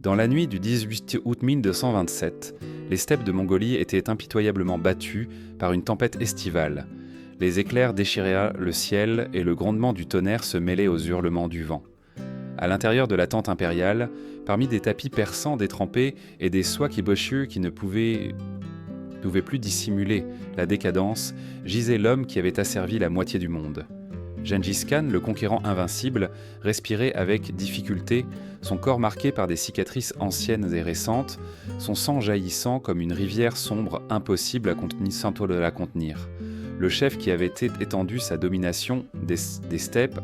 Dans la nuit du 18 août 1227, les steppes de Mongolie étaient impitoyablement battues par une tempête estivale. Les éclairs déchiraient le ciel et le grondement du tonnerre se mêlait aux hurlements du vent. À l'intérieur de la tente impériale, parmi des tapis persans détrempés et des soies kiboshus qui ne pouvaient plus dissimuler la décadence, gisait l'homme qui avait asservi la moitié du monde. Gengis Khan, le conquérant invincible, respirait avec difficulté, son corps marqué par des cicatrices anciennes et récentes, son sang jaillissant comme une rivière sombre impossible à la contenir. Le chef qui avait étendu sa domination des steppes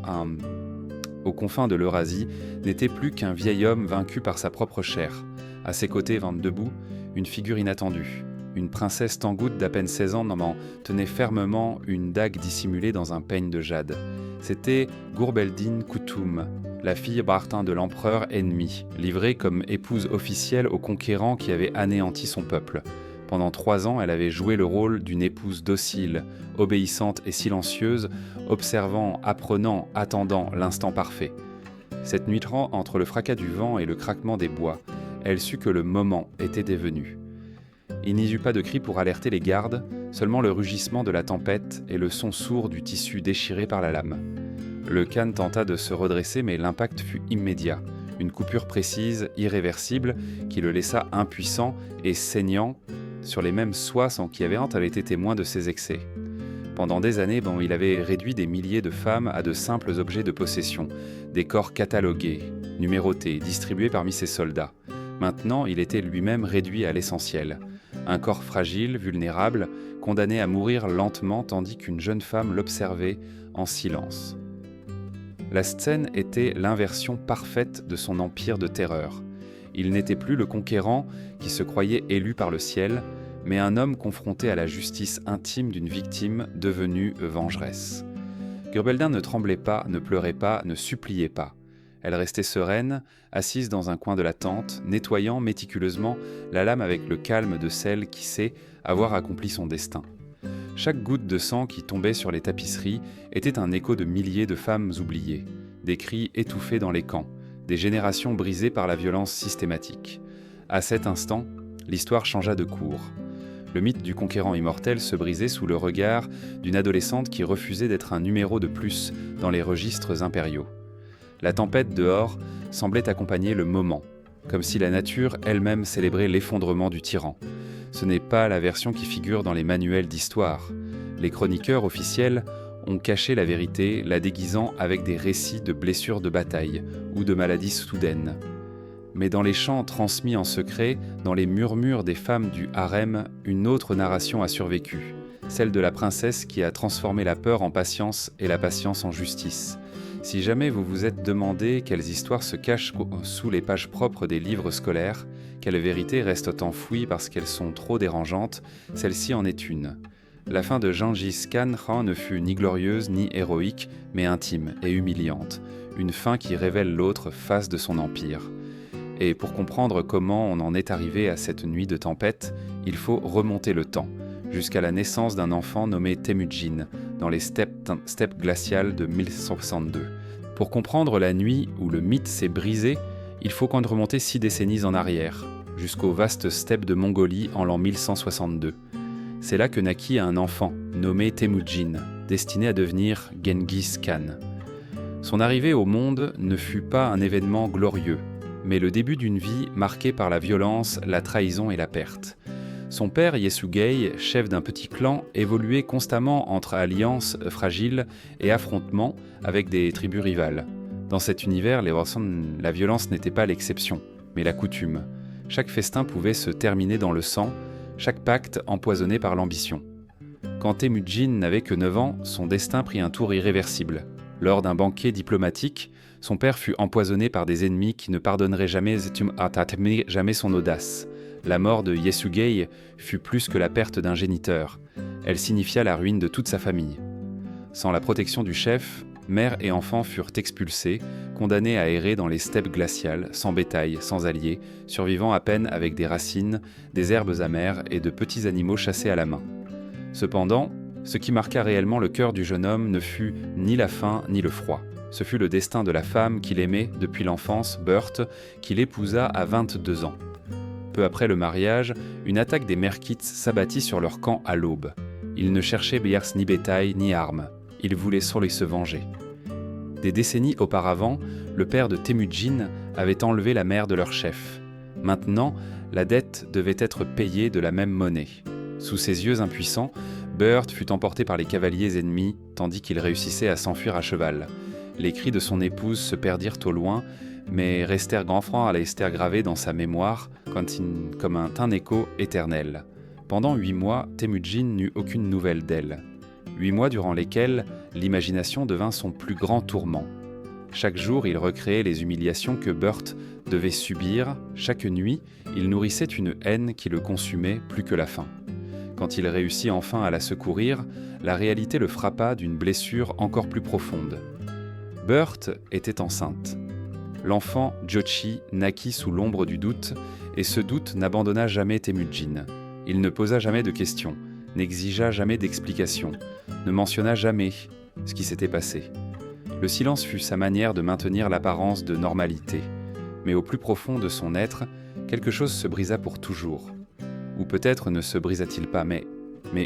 aux confins de l'Eurasie n'était plus qu'un vieil homme vaincu par sa propre chair. À ses côtés, debout, une figure inattendue. Une princesse tangoute d'à peine 16 ans tenait fermement une dague dissimulée dans un peigne de jade. C'était Gurbeldin Koutoum, la fille Bartin de l'empereur ennemi, livrée comme épouse officielle au conquérant qui avait anéanti son peuple. Pendant 3 ans, elle avait joué le rôle d'une épouse docile, obéissante et silencieuse, observant, apprenant, attendant l'instant parfait. Cette nuit, entre le fracas du vent et le craquement des bois, elle sut que le moment était dévenu. Il n'y eut pas de cri pour alerter les gardes, seulement le rugissement de la tempête et le son sourd du tissu déchiré par la lame. Le Khan tenta de se redresser, mais l'impact fut immédiat. Une coupure précise, irréversible, qui le laissa impuissant et saignant sur les mêmes soies sans qui avait été témoin de ses excès. Pendant des années, il avait réduit des milliers de femmes à de simples objets de possession, des corps catalogués, numérotés, distribués parmi ses soldats. Maintenant, il était lui-même réduit à l'essentiel. Un corps fragile, vulnérable, condamné à mourir lentement tandis qu'une jeune femme l'observait en silence. La scène était l'inversion parfaite de son empire de terreur. Il n'était plus le conquérant qui se croyait élu par le ciel, mais un homme confronté à la justice intime d'une victime devenue vengeresse. Gurbeldin ne tremblait pas, ne pleurait pas, ne suppliait pas. Elle restait sereine, assise dans un coin de la tente, nettoyant méticuleusement la lame avec le calme de celle qui sait avoir accompli son destin. Chaque goutte de sang qui tombait sur les tapisseries était un écho de milliers de femmes oubliées, des cris étouffés dans les camps, des générations brisées par la violence systématique. À cet instant, l'histoire changea de cours. Le mythe du conquérant immortel se brisait sous le regard d'une adolescente qui refusait d'être un numéro de plus dans les registres impériaux. La tempête dehors semblait accompagner le moment, comme si la nature elle-même célébrait l'effondrement du tyran. Ce n'est pas la version qui figure dans les manuels d'histoire. Les chroniqueurs officiels ont caché la vérité, la déguisant avec des récits de blessures de bataille ou de maladies soudaines. Mais dans les chants transmis en secret, dans les murmures des femmes du harem, une autre narration a survécu, celle de la princesse qui a transformé la peur en patience et la patience en justice. Si jamais vous vous êtes demandé quelles histoires se cachent sous les pages propres des livres scolaires, quelles vérités restent enfouies parce qu'elles sont trop dérangeantes, celle-ci en est une. La fin de Gengis Khan ne fut ni glorieuse ni héroïque, mais intime et humiliante, une fin qui révèle l'autre face de son empire. Et pour comprendre comment on en est arrivé à cette nuit de tempête, il faut remonter le temps, jusqu'à la naissance d'un enfant nommé Temujin, dans les steppes glaciales de 1162. Pour comprendre la nuit où le mythe s'est brisé, il faut remonter 6 décennies en arrière, jusqu'aux vastes steppes de Mongolie en l'an 1162. C'est là que naquit un enfant, nommé Temujin, destiné à devenir Gengis Khan. Son arrivée au monde ne fut pas un événement glorieux, mais le début d'une vie marquée par la violence, la trahison et la perte. Son père, Yesugei, chef d'un petit clan, évoluait constamment entre alliances fragiles et affrontements avec des tribus rivales. Dans cet univers, la violence n'était pas l'exception, mais la coutume. Chaque festin pouvait se terminer dans le sang, chaque pacte empoisonné par l'ambition. Quand Temujin n'avait que 9 ans, son destin prit un tour irréversible. Lors d'un banquet diplomatique, son père fut empoisonné par des ennemis qui ne pardonneraient jamais son audace. La mort de Yesugei fut plus que la perte d'un géniteur. Elle signifia la ruine de toute sa famille. Sans la protection du chef, mère et enfants furent expulsés, condamnés à errer dans les steppes glaciales, sans bétail, sans alliés, survivant à peine avec des racines, des herbes amères et de petits animaux chassés à la main. Cependant, ce qui marqua réellement le cœur du jeune homme ne fut ni la faim ni le froid. Ce fut le destin de la femme qu'il aimait depuis l'enfance, Burt, qu'il épousa à 22 ans. Peu après le mariage, une attaque des Merkits s'abattit sur leur camp à l'aube. Ils ne cherchaient biers ni bétail ni armes. Ils voulaient surtout se venger. Des décennies auparavant, le père de Temujin avait enlevé la mère de leur chef. Maintenant, la dette devait être payée de la même monnaie. Sous ses yeux impuissants, Burt fut emporté par les cavaliers ennemis tandis qu'il réussissait à s'enfuir à cheval. Les cris de son épouse se perdirent au loin, mais restèrent grand franc à rester gravés dans sa mémoire comme un écho éternel. Pendant 8 mois, Temujin n'eut aucune nouvelle d'elle. 8 mois durant lesquels l'imagination devint son plus grand tourment. Chaque jour, il recréait les humiliations que Burt devait subir. Chaque nuit, il nourrissait une haine qui le consumait plus que la faim. Quand il réussit enfin à la secourir, la réalité le frappa d'une blessure encore plus profonde. Burt était enceinte. L'enfant Jochi naquit sous l'ombre du doute, et ce doute n'abandonna jamais Temujin. Il ne posa jamais de questions, n'exigea jamais d'explications, ne mentionna jamais ce qui s'était passé. Le silence fut sa manière de maintenir l'apparence de normalité. Mais au plus profond de son être, quelque chose se brisa pour toujours. Ou peut-être ne se brisa-t-il pas, mais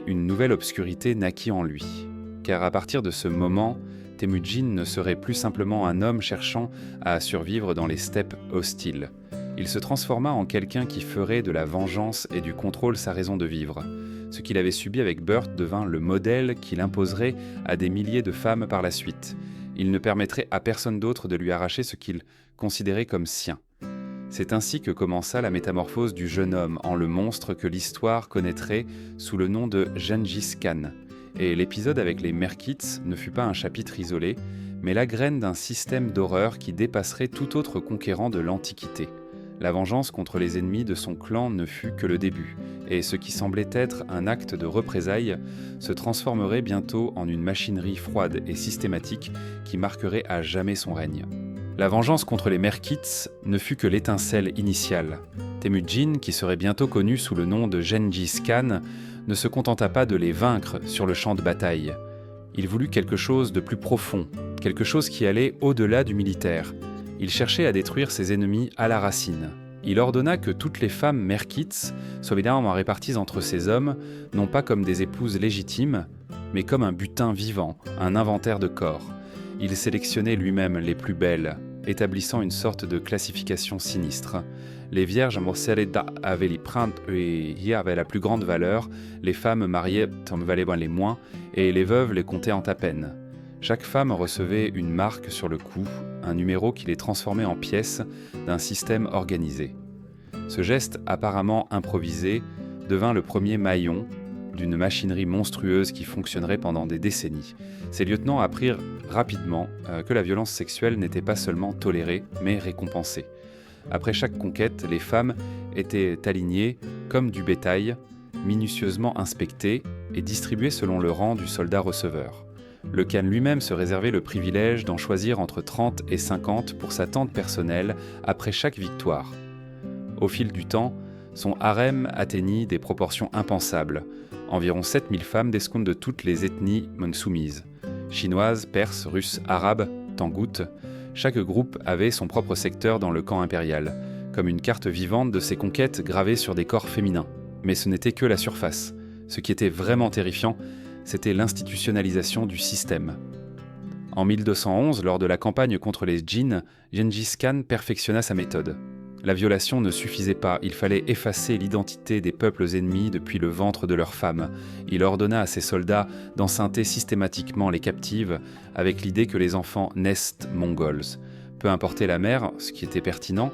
une nouvelle obscurité naquit en lui. Car à partir de ce moment, Temujin ne serait plus simplement un homme cherchant à survivre dans les steppes hostiles. Il se transforma en quelqu'un qui ferait de la vengeance et du contrôle sa raison de vivre. Ce qu'il avait subi avec Burt devint le modèle qu'il imposerait à des milliers de femmes par la suite. Il ne permettrait à personne d'autre de lui arracher ce qu'il considérait comme sien. C'est ainsi que commença la métamorphose du jeune homme en le monstre que l'histoire connaîtrait sous le nom de Gengis Khan. Et l'épisode avec les Merkits ne fut pas un chapitre isolé, mais la graine d'un système d'horreur qui dépasserait tout autre conquérant de l'Antiquité. La vengeance contre les ennemis de son clan ne fut que le début, et ce qui semblait être un acte de représailles se transformerait bientôt en une machinerie froide et systématique qui marquerait à jamais son règne. La vengeance contre les Merkits ne fut que l'étincelle initiale. Temujin, qui serait bientôt connu sous le nom de Gengis Khan, ne se contenta pas de les vaincre sur le champ de bataille. Il voulut quelque chose de plus profond, quelque chose qui allait au-delà du militaire. Il cherchait à détruire ses ennemis à la racine. Il ordonna que toutes les femmes Merkits soient évidemment réparties entre ses hommes, non pas comme des épouses légitimes, mais comme un butin vivant, un inventaire de corps. Il sélectionnait lui-même les plus belles, établissant une sorte de classification sinistre. Les vierges morcelledas avaient la plus grande valeur, les femmes mariées en valaient les moins, et les veuves les comptaient en à peine. Chaque femme recevait une marque sur le cou, un numéro qui les transformait en pièces d'un système organisé. Ce geste apparemment improvisé devint le premier maillon d'une machinerie monstrueuse qui fonctionnerait pendant des décennies. Ces lieutenants apprirent rapidement que la violence sexuelle n'était pas seulement tolérée, mais récompensée. Après chaque conquête, les femmes étaient alignées comme du bétail, minutieusement inspectées et distribuées selon le rang du soldat receveur. Le Khan lui-même se réservait le privilège d'en choisir entre 30 et 50 pour sa tente personnelle après chaque victoire. Au fil du temps, son harem atteignit des proportions impensables. Environ 7000 femmes d'escompte de toutes les ethnies soumises. Chinoises, perses, russes, arabes, tangoutes, chaque groupe avait son propre secteur dans le camp impérial, comme une carte vivante de ses conquêtes gravée sur des corps féminins. Mais ce n'était que la surface. Ce qui était vraiment terrifiant, c'était l'institutionnalisation du système. En 1211, lors de la campagne contre les Jin, Gengis Khan perfectionna sa méthode. La violation ne suffisait pas, il fallait effacer l'identité des peuples ennemis depuis le ventre de leurs femmes. Il ordonna à ses soldats d'enceinte systématiquement les captives avec l'idée que les enfants naissent mongols. Peu importait la mère, ce qui était pertinent,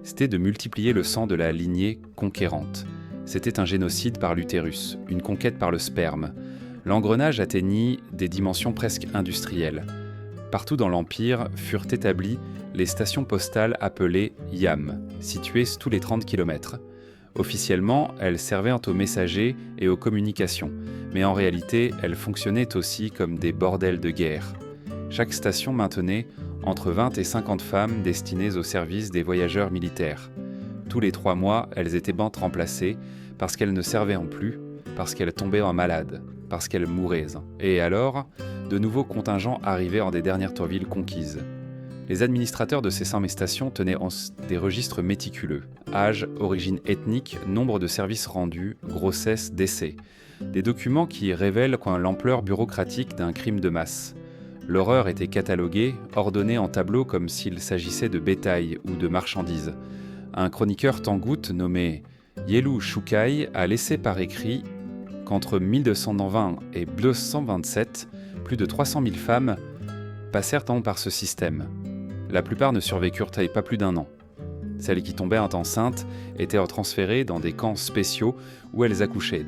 c'était de multiplier le sang de la lignée conquérante. C'était un génocide par l'utérus, une conquête par le sperme. L'engrenage atteignit des dimensions presque industrielles. Partout dans l'Empire furent établies les stations postales appelées Yam, situées tous les 30 km. Officiellement, elles servaient aux messagers et aux communications, mais en réalité, elles fonctionnaient aussi comme des bordels de guerre. Chaque station maintenait entre 20 et 50 femmes destinées au service des voyageurs militaires. Tous les 3 mois, elles étaient remplacées parce qu'elles ne servaient en plus, parce qu'elles tombaient en malade, parce qu'elles mouraient. Et alors, de nouveaux contingents arrivaient hors des dernières villes conquises. Les administrateurs de ces 100 stations tenaient des registres méticuleux. Âge, origine ethnique, nombre de services rendus, grossesse, décès. Des documents qui révèlent l'ampleur bureaucratique d'un crime de masse. L'horreur était cataloguée, ordonnée en tableaux comme s'il s'agissait de bétail ou de marchandises. Un chroniqueur tangoute nommé Yelu Shukai a laissé par écrit qu'entre 1220 et 1227, plus de 300 000 femmes passèrent par ce système. La plupart ne survécurent pas plus d'un an. Celles qui tombaient enceintes étaient transférées dans des camps spéciaux où elles accouchaient.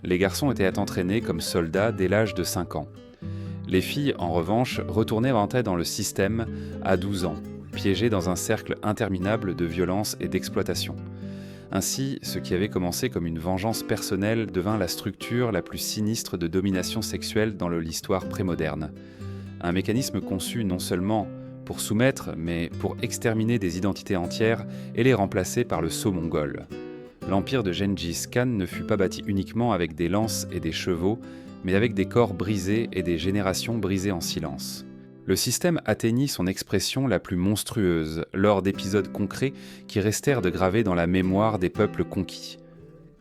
Les garçons étaient entraînés comme soldats dès l'âge de 5 ans. Les filles, en revanche, retournaient rentrer dans le système à 12 ans, piégées dans un cercle interminable de violence et d'exploitation. Ainsi, ce qui avait commencé comme une vengeance personnelle devint la structure la plus sinistre de domination sexuelle dans l'histoire prémoderne. Un mécanisme conçu non seulement pour soumettre, mais pour exterminer des identités entières et les remplacer par le sceau mongol. L'empire de Gengis Khan ne fut pas bâti uniquement avec des lances et des chevaux, mais avec des corps brisés et des générations brisées en silence. Le système atteignit son expression la plus monstrueuse lors d'épisodes concrets qui restèrent de gravés dans la mémoire des peuples conquis.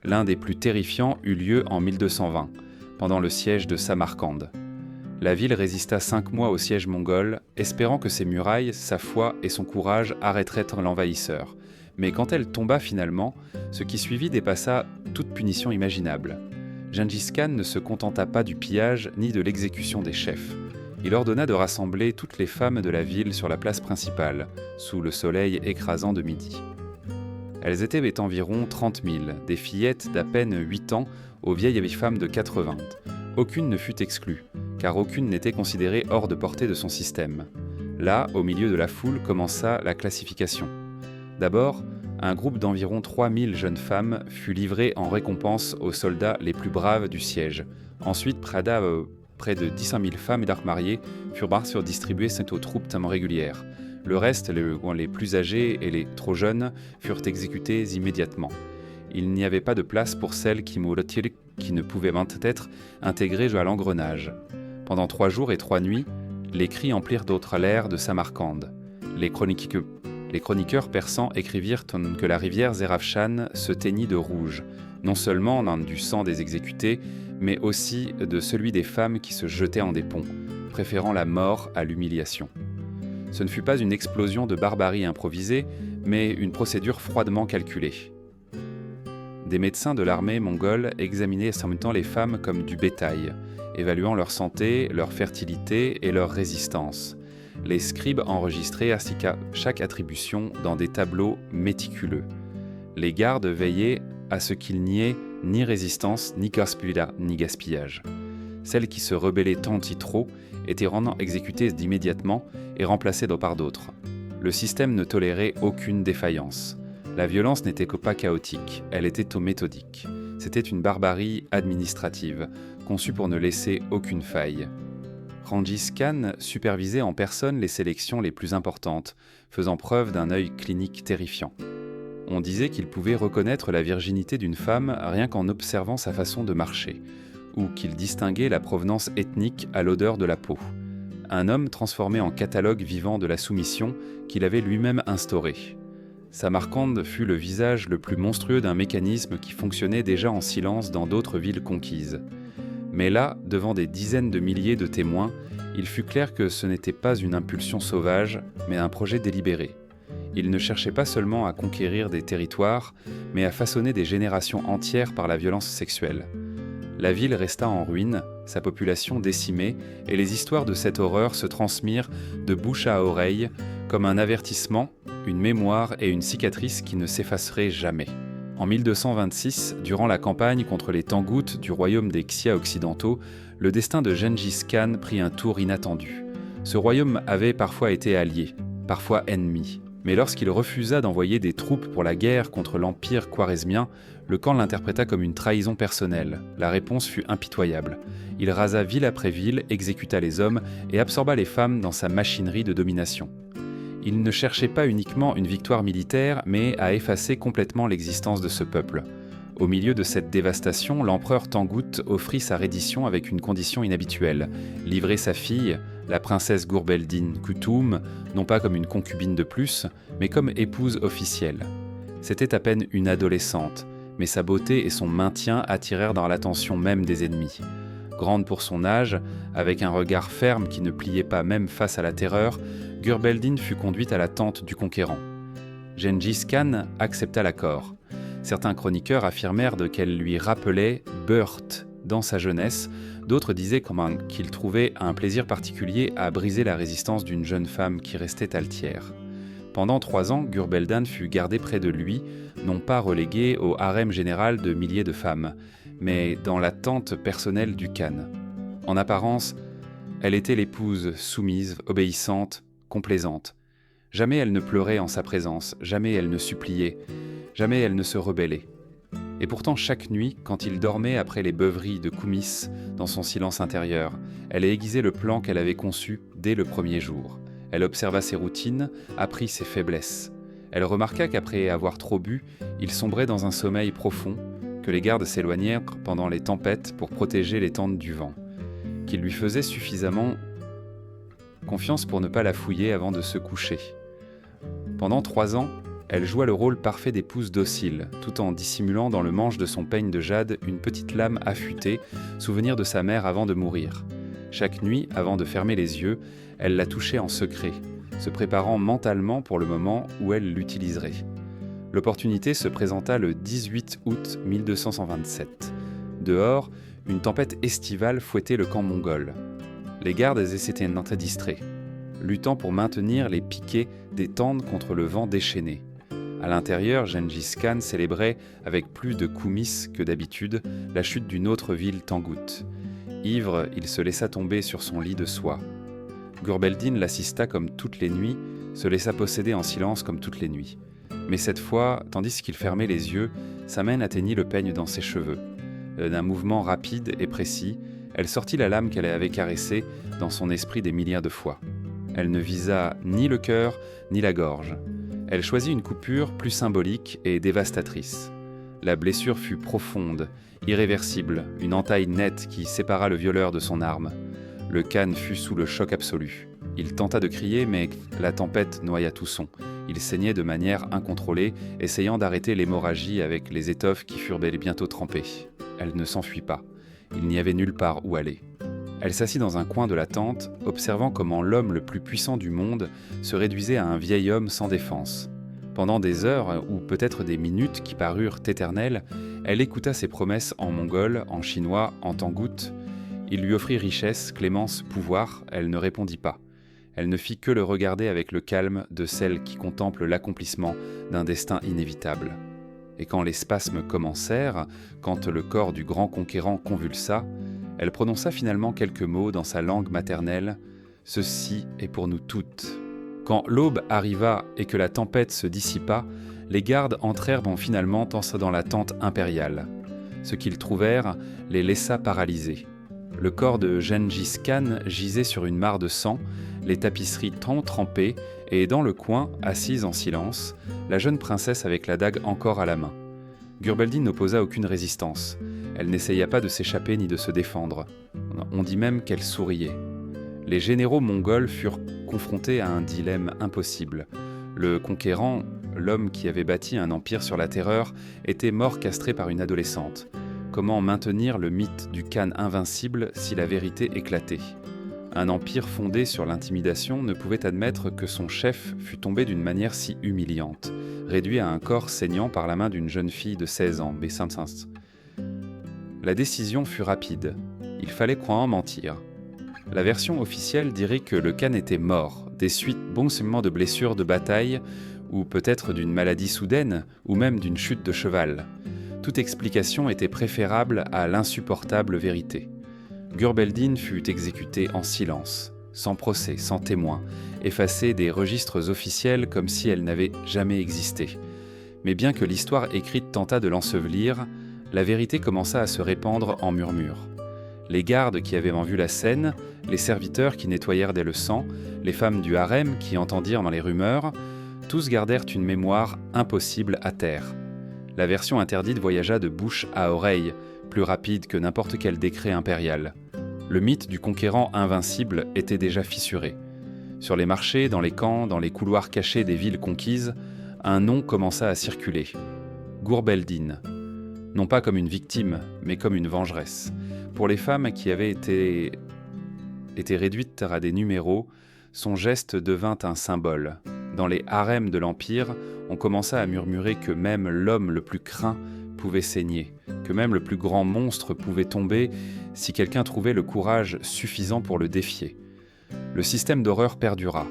L'un des plus terrifiants eut lieu en 1220, pendant le siège de Samarcande. La ville résista 5 mois au siège mongol, espérant que ses murailles, sa foi et son courage arrêteraient l'envahisseur. Mais quand elle tomba finalement, ce qui suivit dépassa toute punition imaginable. Gengis Khan ne se contenta pas du pillage ni de l'exécution des chefs. Il ordonna de rassembler toutes les femmes de la ville sur la place principale, sous le soleil écrasant de midi. Elles étaient environ 30 000, des fillettes d'à peine 8 ans aux vieilles femmes de 80. Aucune ne fut exclue, car aucune n'était considérée hors de portée de son système. Là, au milieu de la foule, commença la classification. D'abord, un groupe d'environ 3000 jeunes femmes fut livré en récompense aux soldats les plus braves du siège. Ensuite, près de 15 000 femmes et d'arcs mariés furent distribuées aux troupes régulières. Le reste, les plus âgés et les trop jeunes, furent exécutés immédiatement. Il n'y avait pas de place pour celles qui ne pouvaient être intégrées à l'engrenage. Pendant 3 jours et 3 nuits, les cris emplirent d'autres l'air de Samarcande. Les chroniqueurs persans écrivirent que la rivière Zerafshan se teignit de rouge, non seulement du sang des exécutés, mais aussi de celui des femmes qui se jetaient en des ponts, préférant la mort à l'humiliation. Ce ne fut pas une explosion de barbarie improvisée, mais une procédure froidement calculée. Des médecins de l'armée mongole examinaient en même temps les femmes comme du bétail, évaluant leur santé, leur fertilité et leur résistance. Les scribes enregistraient chaque attribution dans des tableaux méticuleux. Les gardes veillaient à ce qu'il n'y ait ni résistance, ni gaspillage. Celles qui se rebellaient tant y trop étaient exécutées immédiatement et remplacées par d'autres. Le système ne tolérait aucune défaillance. La violence n'était pas chaotique, elle était méthodique. C'était une barbarie administrative, conçue pour ne laisser aucune faille. Gengis Khan supervisait en personne les sélections les plus importantes, faisant preuve d'un œil clinique terrifiant. On disait qu'il pouvait reconnaître la virginité d'une femme rien qu'en observant sa façon de marcher, ou qu'il distinguait la provenance ethnique à l'odeur de la peau. Un homme transformé en catalogue vivant de la soumission qu'il avait lui-même instauré. Samarcande fut le visage le plus monstrueux d'un mécanisme qui fonctionnait déjà en silence dans d'autres villes conquises. Mais là, devant des dizaines de milliers de témoins, il fut clair que ce n'était pas une impulsion sauvage, mais un projet délibéré. Il ne cherchait pas seulement à conquérir des territoires, mais à façonner des générations entières par la violence sexuelle. La ville resta en ruine, sa population décimée, et les histoires de cette horreur se transmirent de bouche à oreille, comme un avertissement, une mémoire et une cicatrice qui ne s'effaceraient jamais. En 1226, durant la campagne contre les Tangoutes du royaume des Xia occidentaux, le destin de Gengis Khan prit un tour inattendu. Ce royaume avait parfois été allié, parfois ennemi. Mais lorsqu'il refusa d'envoyer des troupes pour la guerre contre l'empire khwarezmien, le Khan l'interpréta comme une trahison personnelle. La réponse fut impitoyable. Il rasa ville après ville, exécuta les hommes et absorba les femmes dans sa machinerie de domination. Il ne cherchait pas uniquement une victoire militaire, mais à effacer complètement l'existence de ce peuple. Au milieu de cette dévastation, l'empereur Tangout offrit sa reddition avec une condition inhabituelle, livrer sa fille, la princesse Gurbeldin Kutum, non pas comme une concubine de plus, mais comme épouse officielle. C'était à peine une adolescente, mais sa beauté et son maintien attirèrent dans l'attention même des ennemis. Grande pour son âge, avec un regard ferme qui ne pliait pas même face à la terreur, Gurbeldin fut conduite à la tente du conquérant. Gengis Khan accepta l'accord. Certains chroniqueurs affirmèrent qu'elle lui rappelait Burt dans sa jeunesse, d'autres disaient qu'il trouvait un plaisir particulier à briser la résistance d'une jeune femme qui restait altière. Pendant 3 ans, Gurbeldin fut gardée près de lui, non pas reléguée au harem général de milliers de femmes, mais dans la tente personnelle du Khan. En apparence, elle était l'épouse soumise, obéissante, complaisante. Jamais elle ne pleurait en sa présence, jamais elle ne suppliait, jamais elle ne se rebellait. Et pourtant chaque nuit, quand il dormait après les beuveries de Koumis dans son silence intérieur, elle aiguisait le plan qu'elle avait conçu dès le premier jour. Elle observa ses routines, apprit ses faiblesses. Elle remarqua qu'après avoir trop bu, il sombrait dans un sommeil profond, que les gardes s'éloignèrent pendant les tempêtes pour protéger les tentes du vent, qu'il lui faisait suffisamment confiance pour ne pas la fouiller avant de se coucher. Pendant 3 ans, elle joua le rôle parfait d'épouse docile, tout en dissimulant dans le manche de son peigne de jade une petite lame affûtée, souvenir de sa mère avant de mourir. Chaque nuit, avant de fermer les yeux, elle la touchait en secret, se préparant mentalement pour le moment où elle l'utiliserait. L'opportunité se présenta le 18 août 1227. Dehors, une tempête estivale fouettait le camp mongol. Les gardes s'étaient distraits, luttant pour maintenir les piquets des tentes contre le vent déchaîné. À l'intérieur, Gengis Khan célébrait, avec plus de Koumis que d'habitude, la chute d'une autre ville Tangout. Ivre, il se laissa tomber sur son lit de soie. Gurbeldin l'assista comme toutes les nuits, se laissa posséder en silence comme toutes les nuits. Mais cette fois, tandis qu'il fermait les yeux, sa main atteignit le peigne dans ses cheveux. D'un mouvement rapide et précis, elle sortit la lame qu'elle avait caressée dans son esprit des milliards de fois. Elle ne visa ni le cœur, ni la gorge. Elle choisit une coupure plus symbolique et dévastatrice. La blessure fut profonde, irréversible, une entaille nette qui sépara le violeur de son arme. Le Khan fut sous le choc absolu. Il tenta de crier, mais la tempête noya tout son. Il saignait de manière incontrôlée, essayant d'arrêter l'hémorragie avec les étoffes qui furent bientôt trempées. Elle ne s'enfuit pas. Il n'y avait nulle part où aller. Elle s'assit dans un coin de la tente, observant comment l'homme le plus puissant du monde se réduisait à un vieil homme sans défense. Pendant des heures, ou peut-être des minutes qui parurent éternelles, elle écouta ses promesses en mongol, en chinois, en tangout. Il lui offrit richesse, clémence, pouvoir, elle ne répondit pas. Elle ne fit que le regarder avec le calme de celle qui contemple l'accomplissement d'un destin inévitable. Et quand les spasmes commencèrent, quand le corps du grand conquérant convulsa, elle prononça finalement quelques mots dans sa langue maternelle. « Ceci est pour nous toutes ». Quand l'aube arriva et que la tempête se dissipa, les gardes entrèrent finalement dans la tente impériale. Ce qu'ils trouvèrent les laissa paralysés. Le corps de Gengis Khan gisait sur une mare de sang, les tapisseries trempées, et dans le coin, assise en silence, la jeune princesse avec la dague encore à la main. Gurbeldin n'opposa aucune résistance. Elle n'essaya pas de s'échapper ni de se défendre. On dit même qu'elle souriait. Les généraux mongols furent confrontés à un dilemme impossible. Le conquérant, l'homme qui avait bâti un empire sur la terreur, était mort castré par une adolescente. Comment maintenir le mythe du Khan invincible si la vérité éclatait ? Un empire fondé sur l'intimidation ne pouvait admettre que son chef fût tombé d'une manière si humiliante, réduit à un corps saignant par la main d'une jeune fille de 16 ans, Bessensens. La décision fut rapide. Il fallait croire en mentir. La version officielle dirait que le Khan était mort, des suites bonnement de blessures de bataille, ou peut-être d'une maladie soudaine, ou même d'une chute de cheval. Toute explication était préférable à l'insupportable vérité. Gurbeldin fut exécutée en silence, sans procès, sans témoin, effacée des registres officiels comme si elle n'avait jamais existé. Mais bien que l'histoire écrite tentât de l'ensevelir, la vérité commença à se répandre en murmures. Les gardes qui avaient vu la scène, les serviteurs qui nettoyèrent dès le sang, les femmes du harem qui entendirent dans les rumeurs, tous gardèrent une mémoire impossible à taire. La version interdite voyagea de bouche à oreille, plus rapide que n'importe quel décret impérial. Le mythe du conquérant invincible était déjà fissuré. Sur les marchés, dans les camps, dans les couloirs cachés des villes conquises, un nom commença à circuler. Gurbeldin. Non pas comme une victime, mais comme une vengeresse. Pour les femmes qui avaient été réduites à des numéros, son geste devint un symbole. Dans les harems de l'Empire, on commença à murmurer que même l'homme le plus craint pouvait saigner, que même le plus grand monstre pouvait tomber si quelqu'un trouvait le courage suffisant pour le défier. Le système d'horreur perdura.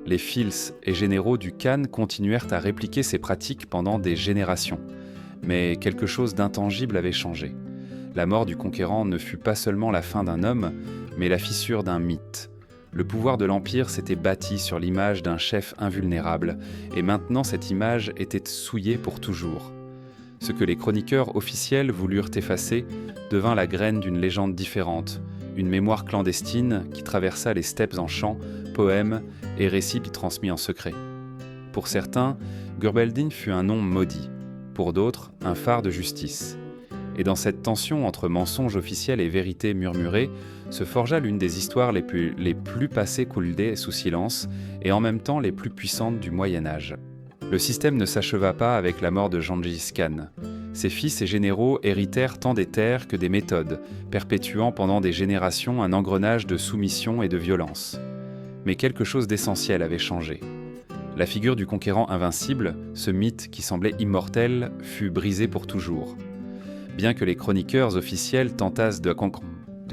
Les fils et généraux du Khan continuèrent à répliquer ces pratiques pendant des générations. Mais quelque chose d'intangible avait changé. La mort du conquérant ne fut pas seulement la fin d'un homme, mais la fissure d'un mythe. Le pouvoir de l'Empire s'était bâti sur l'image d'un chef invulnérable, et maintenant cette image était souillée pour toujours. Ce que les chroniqueurs officiels voulurent effacer devint la graine d'une légende différente, une mémoire clandestine qui traversa les steppes en chants, poèmes et récits transmis en secret. Pour certains, Gurbeldin fut un nom maudit, pour d'autres, un phare de justice. Et dans cette tension entre mensonges officiels et vérité murmurée, se forgea l'une des histoires les plus passées coulées sous silence et en même temps les plus puissantes du Moyen-Âge. Le système ne s'acheva pas avec la mort de Gengis Khan. Ses fils et généraux héritèrent tant des terres que des méthodes, perpétuant pendant des générations un engrenage de soumission et de violence. Mais quelque chose d'essentiel avait changé. La figure du conquérant invincible, ce mythe qui semblait immortel, fut brisé pour toujours. Bien que les chroniqueurs officiels tentassent de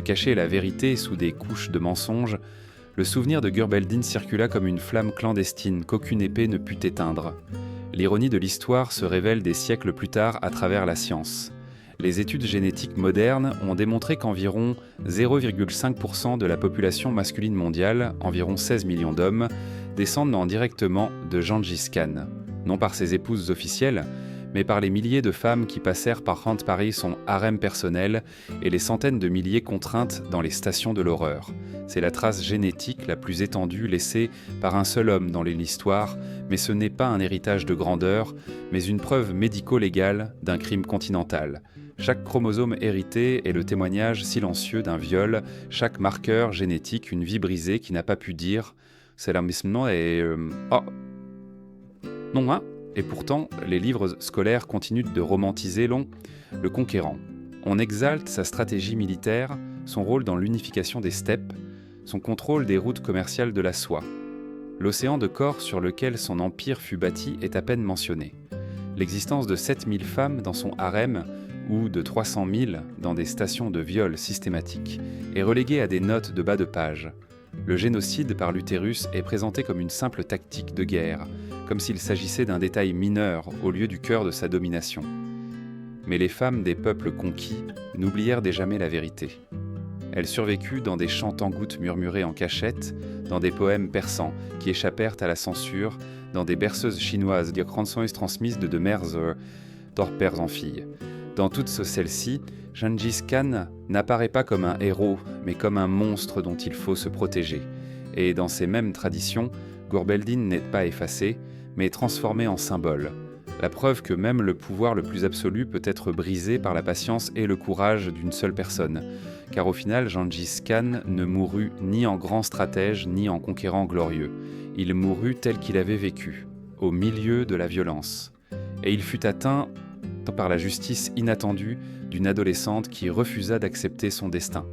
cacher la vérité sous des couches de mensonges, le souvenir de Gurbeldin circula comme une flamme clandestine qu'aucune épée ne put éteindre. L'ironie de l'histoire se révèle des siècles plus tard à travers la science. Les études génétiques modernes ont démontré qu'environ 0,5% de la population masculine mondiale, environ 16 millions d'hommes, descendent directement de Gengis Khan, non par ses épouses officielles, mais par les milliers de femmes qui passèrent par Rand Paris son harem personnel et les centaines de milliers contraintes dans les stations de l'horreur. C'est la trace génétique la plus étendue laissée par un seul homme dans l'histoire, mais ce n'est pas un héritage de grandeur, mais une preuve médico-légale d'un crime continental. Chaque chromosome hérité est le témoignage silencieux d'un viol, chaque marqueur génétique une vie brisée qui n'a pas pu dire « c'est la même nom et... oh non, hein ?» Et pourtant, les livres scolaires continuent de romantiser le conquérant. On exalte sa stratégie militaire, son rôle dans l'unification des steppes, son contrôle des routes commerciales de la soie. L'océan de corps sur lequel son empire fut bâti est à peine mentionné. L'existence de 7000 femmes dans son harem ou de 300 000 dans des stations de viol systématiques est reléguée à des notes de bas de page. Le génocide par l'utérus est présenté comme une simple tactique de guerre, comme s'il s'agissait d'un détail mineur au lieu du cœur de sa domination. Mais les femmes des peuples conquis n'oublièrent jamais la vérité. Elles survécurent dans des chants tangouts murmurés en cachette, dans des poèmes persans qui échappèrent à la censure, dans des berceuses chinoises transmises de mères pères en filles. Dans toutes celles-ci, Gengis Khan n'apparaît pas comme un héros, mais comme un monstre dont il faut se protéger. Et dans ces mêmes traditions, Gurbeldin n'est pas effacé, mais transformé en symbole. La preuve que même le pouvoir le plus absolu peut être brisé par la patience et le courage d'une seule personne. Car au final, Gengis Khan ne mourut ni en grand stratège, ni en conquérant glorieux. Il mourut tel qu'il avait vécu, au milieu de la violence. Et il fut atteint par la justice inattendue d'une adolescente qui refusa d'accepter son destin.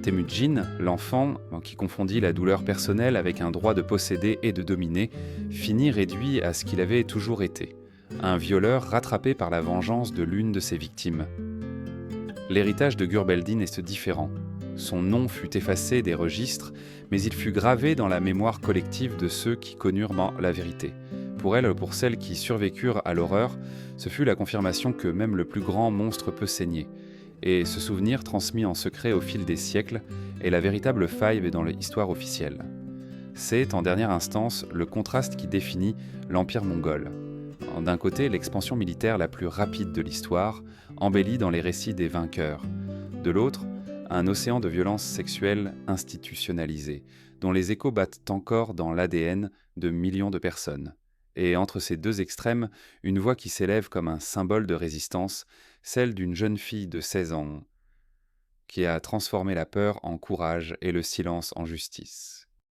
Temujin, l'enfant, qui confondit la douleur personnelle avec un droit de posséder et de dominer, finit réduit à ce qu'il avait toujours été, un violeur rattrapé par la vengeance de l'une de ses victimes. L'héritage de Gurbeldin est différent. Son nom fut effacé des registres, mais il fut gravé dans la mémoire collective de ceux qui connurent la vérité. Pour elle, pour celles qui survécurent à l'horreur, ce fut la confirmation que même le plus grand monstre peut saigner. Et ce souvenir, transmis en secret au fil des siècles, est la véritable faille dans l'histoire officielle. C'est, en dernière instance, le contraste qui définit l'Empire mongol. D'un côté, l'expansion militaire la plus rapide de l'histoire, embellie dans les récits des vainqueurs. De l'autre, un océan de violence sexuelle institutionnalisée, dont les échos battent encore dans l'ADN de millions de personnes. Et entre ces deux extrêmes, une voix qui s'élève comme un symbole de résistance, celle d'une jeune fille de 16 ans qui a transformé la peur en courage et le silence en justice.